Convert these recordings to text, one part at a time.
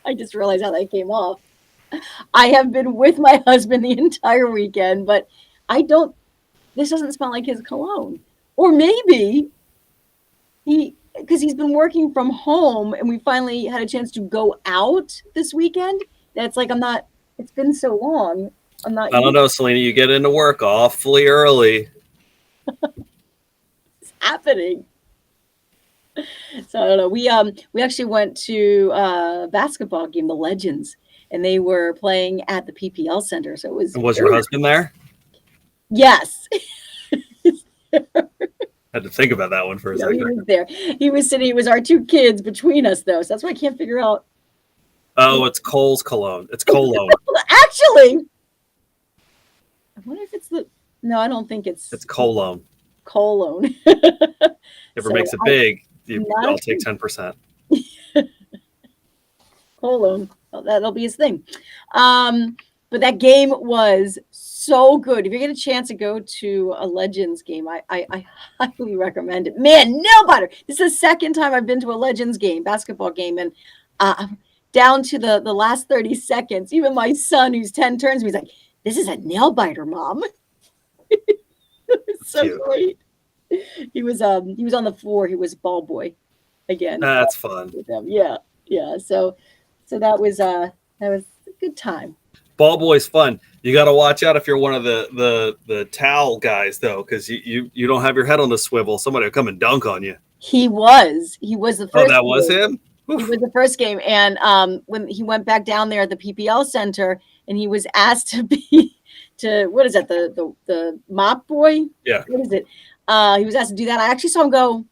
I just realized how that came off. I have been with my husband the entire weekend, but I don't, this doesn't smell like his cologne. Or maybe because he's been working from home and we finally had a chance to go out this weekend. That's like, it's been so long. I'm not I don't know, Selena. You get into work awfully early. It's happening. So I don't know. We actually went to a basketball game, the Legends, and they were playing at the PPL Center. So it was. And was your husband there? Yes. I had to think about that one for a second. He was there. He was sitting. It was our two kids between us, though. So that's why I can't figure out. Oh, it's Cole's cologne. It's cologne. Actually, I wonder if it's the. No, I don't think it's. It's cologne. Cologne. If it makes it big, I'll take 10%. Cologne. Well, that'll be his thing. But that game was so good. If you get a chance to go to a Legends game, I highly recommend it. Man, nail biter. This is the second time I've been to a Legends game, basketball game, and down to the last 30 seconds, even my son, who's 10, turns to me, he's like, "This is a nail biter, Mom." It's so cute. Great. He was on the floor. He was ball boy again. That's fun. With them. Yeah. So that was a good time. Ball boy's fun. You got to watch out if you're one of the towel guys though, because you don't have your head on the swivel. Somebody will come and dunk on you. He was the first. Oh, that was him. Oof. He was the first game, and when he went back down there at the PPL Center, and he was asked to be what is that, the mop boy? Yeah. What is it? He was asked to do that. I actually saw him go.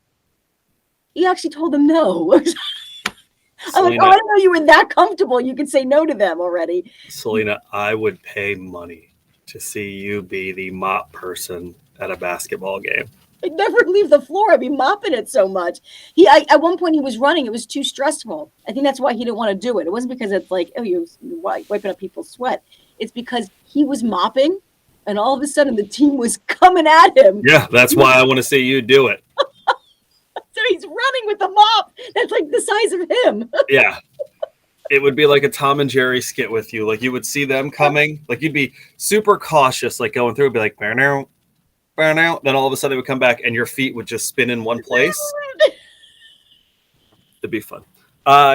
He actually told them no. I'm like, I didn't know you were that comfortable. You could say no to them already. Selena, I would pay money to see you be the mop person at a basketball game. I'd never leave the floor. I'd be mopping it so much. At one point he was running. It was too stressful. I think that's why he didn't want to do it. It wasn't because it's like, oh, you're wiping up people's sweat. It's because he was mopping, and all of a sudden the team was coming at him. Yeah, that's why I want to see you do it. So he's running with the mop that's like the size of him. Yeah. It would be like a Tom and Jerry skit with you. Like you would see them coming. Like you'd be super cautious, like going through. It'd be like, burn out. Then all of a sudden it would come back and your feet would just spin in one place. It'd be fun.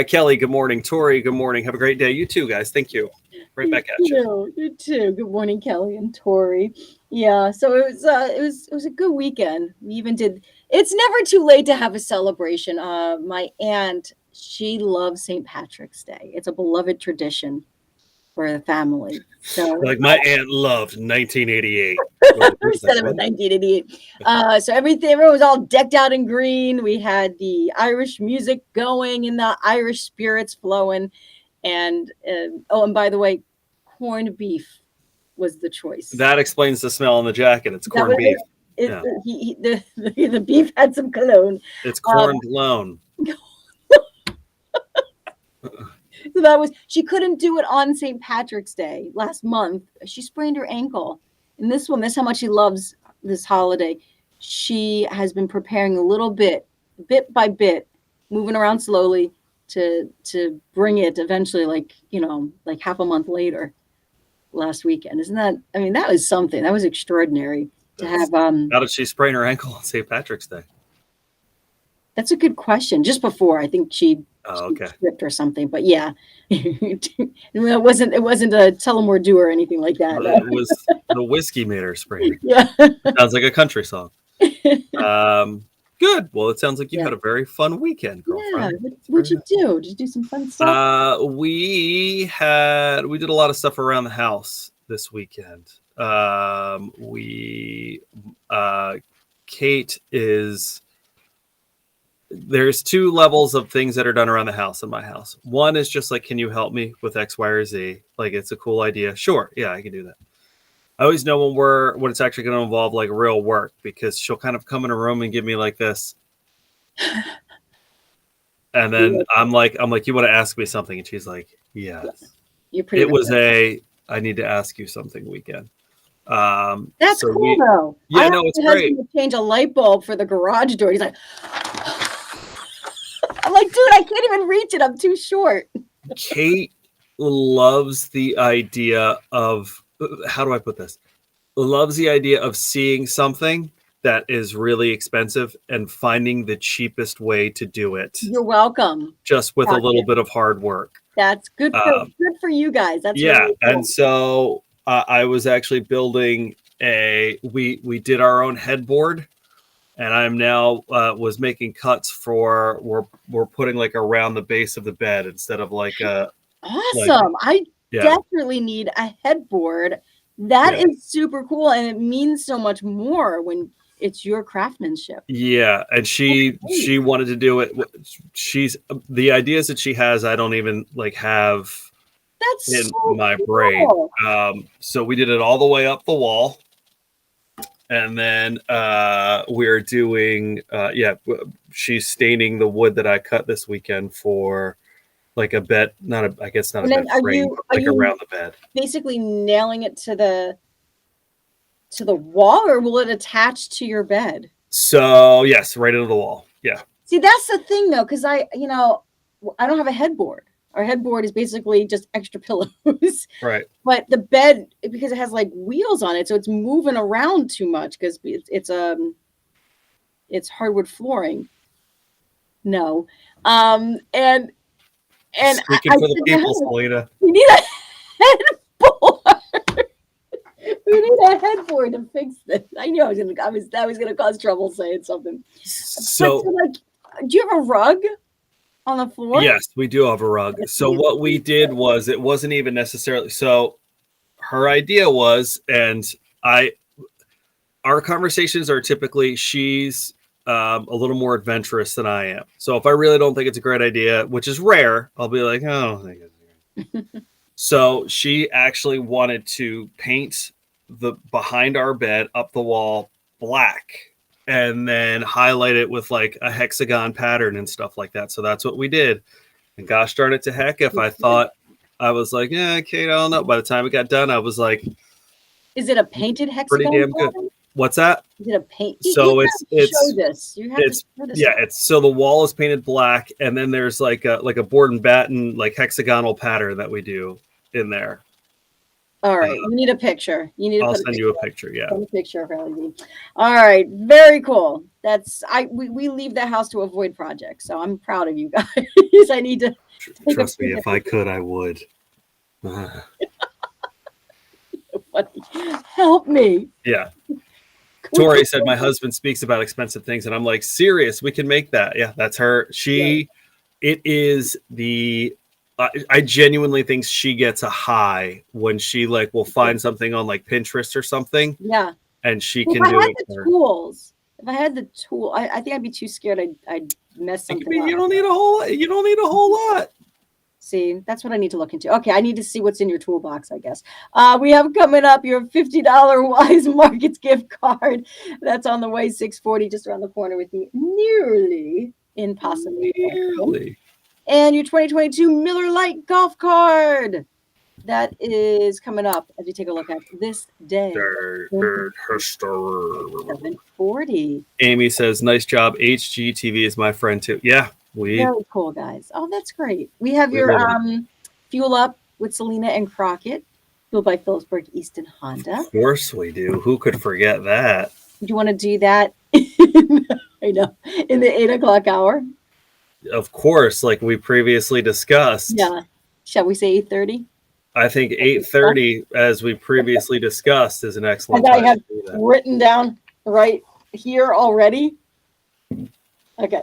Kelly, good morning. Tori, good morning. Have a great day. You too, guys. Thank you. Right back at you. You too. Good morning, Kelly and Tori. Yeah, so it was a good weekend. We even did. It's never too late to have a celebration. My aunt, she loves St. Patrick's Day. It's a beloved tradition for the family. So, like my aunt loved 1988. Instead of 1988. So everyone was all decked out in green. We had the Irish music going and the Irish spirits flowing. And and by the way, corned beef was the choice. That explains the smell on the jacket. It's corned beef. The beef had some cologne. It's corn cologne. So she couldn't do it on St. Patrick's Day last month. She sprained her ankle. And this how much she loves this holiday. She has been preparing a little bit by bit, moving around slowly to bring it eventually, like half a month later last weekend. Isn't that, that was something. That was extraordinary to have. How did she sprain her ankle on St. Patrick's Day? That's a good question. Just before, I think she tripped or something. But yeah, it wasn't a Tullamore Dew or anything like that. It was the whiskey made her sprain. Yeah, sounds like a country song. Good. Well, it sounds like you had a very fun weekend, girlfriend. Yeah. What'd you do? Did you do some fun stuff? We did a lot of stuff around the house this weekend. Kate is. There's two levels of things that are done around the house in my house. One is just like, can you help me with X, Y, or Z? Like, it's a cool idea. Sure. Yeah, I can do that. I always know when it's actually going to involve like real work, because she'll kind of come in a room and give me like this. And then I'm like, you want to ask me something? And she's like, yes. It was I need to ask you something weekend. That's cool though. Yeah, no, it's great. Change a light bulb for the garage door. He's like, I'm like, dude, I can't even reach it. I'm too short. Kate loves the idea of, how do I put this? Loves the idea of seeing something that is really expensive and finding the cheapest way to do it. You're welcome. Just with a little bit of hard work. That's good for you guys. That's yeah. really cool. And so I was actually building we did our own headboard, and I'm now was making cuts for we're putting like around the base of the bed instead of like a awesome. I definitely need a headboard. That is super cool, and it means so much more when it's your craftsmanship. Yeah, and she wanted to do it. She's the ideas that she has, I don't even like have in my brain. So we did it all the way up the wall, and then we're doing she's staining the wood that I cut this weekend for like a bed, I guess not a bed frame, like around the bed. Basically nailing it to the wall, or will it attach to your bed? So yes, right into the wall. Yeah. See, that's the thing though, because I don't have a headboard. Our headboard is basically just extra pillows. Right. But the bed, because it has like wheels on it, so it's moving around too much because it's hardwood flooring. No. And speaking for the people, Selena. We need a headboard. We need a headboard to fix this. I knew that was gonna cause trouble saying something. So like, do you have a rug on the floor? Yes, we do have a rug. So what we did was, it wasn't even necessarily, so her idea was, and our conversations are typically, she's a little more adventurous than I am. So if I really don't think it's a great idea, which is rare, I'll be like, oh, I don't think it's great. So she actually wanted to paint the behind our bed up the wall black, and then highlight it with like a hexagon pattern and stuff like that. So that's what we did. And gosh darn it to heck, if I thought, I was like, yeah, Kate, I don't know. By the time it got done, I was like, is it a painted hexagon? Pretty damn good. What's that? Is it a paint? So you show this. You have to show this. Yeah, it's so the wall is painted black, and then there's like a board and batten like hexagonal pattern that we do in there. All right, you need a picture. You need. I'll send you a picture. Yeah, a picture of LED. All right, very cool. We leave the house to avoid projects, so I'm proud of you guys. I need to trust me. If I could, I would. Help me. Yeah. Tori said my husband speaks about expensive things, and I'm like, serious, we can make that. Yeah, that's her. It is the I genuinely think she gets a high when she like will find something on like Pinterest or something. Yeah. And she can do it. If I had the tool, I think I'd be too scared I'd mess something up. You don't need a whole lot. See, that's what I need to look into. Okay, I need to see what's in your toolbox, I guess. We have coming up your $50 WEIS Markets gift card. That's on the way, 640, just around the corner with the nearly impossibly. Nearly. And your 2022 Miller Lite golf card. That is coming up as we take a look at this day. 740. Amy says, nice job. HGTV is my friend too. Yeah. Very cool, guys. Oh, that's great. We have your Fuel Up with Selena and Crockett, fueled by Phillipsburg Easton Honda. Of course we do. Who could forget that? Do you want to do that? I know, in the 8 o'clock hour. Of course, like we previously discussed. Yeah. Shall we say 8:30? I think 8:30, as we previously discussed, is an excellent time. I have written down right here already. Okay.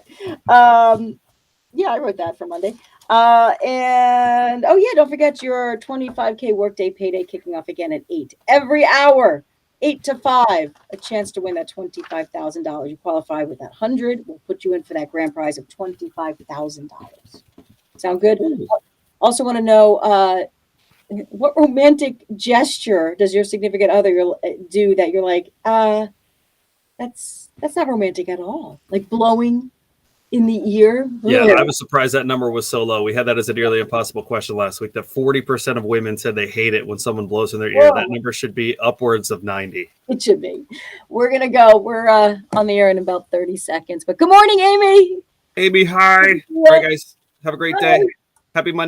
Yeah, I wrote that for Monday. And don't forget your 25K workday payday kicking off again at 8 every hour, 8 to 5. A chance to win that $25,000. You qualify with that 100. We'll put you in for that grand prize of $25,000. Sound good? Also want to know what romantic gesture does your significant other do that you're like, that's not romantic at all. Like blowing in the ear. Yeah, I was surprised that number was so low. We had that as a nearly impossible question last week, that 40% of women said they hate it when someone blows in their ear. That number should be upwards of 90. It should be. We're going to go. We're on the air in about 30 seconds. But good morning, Amy. Amy, hi. All right, guys. Have a great day. Happy Monday.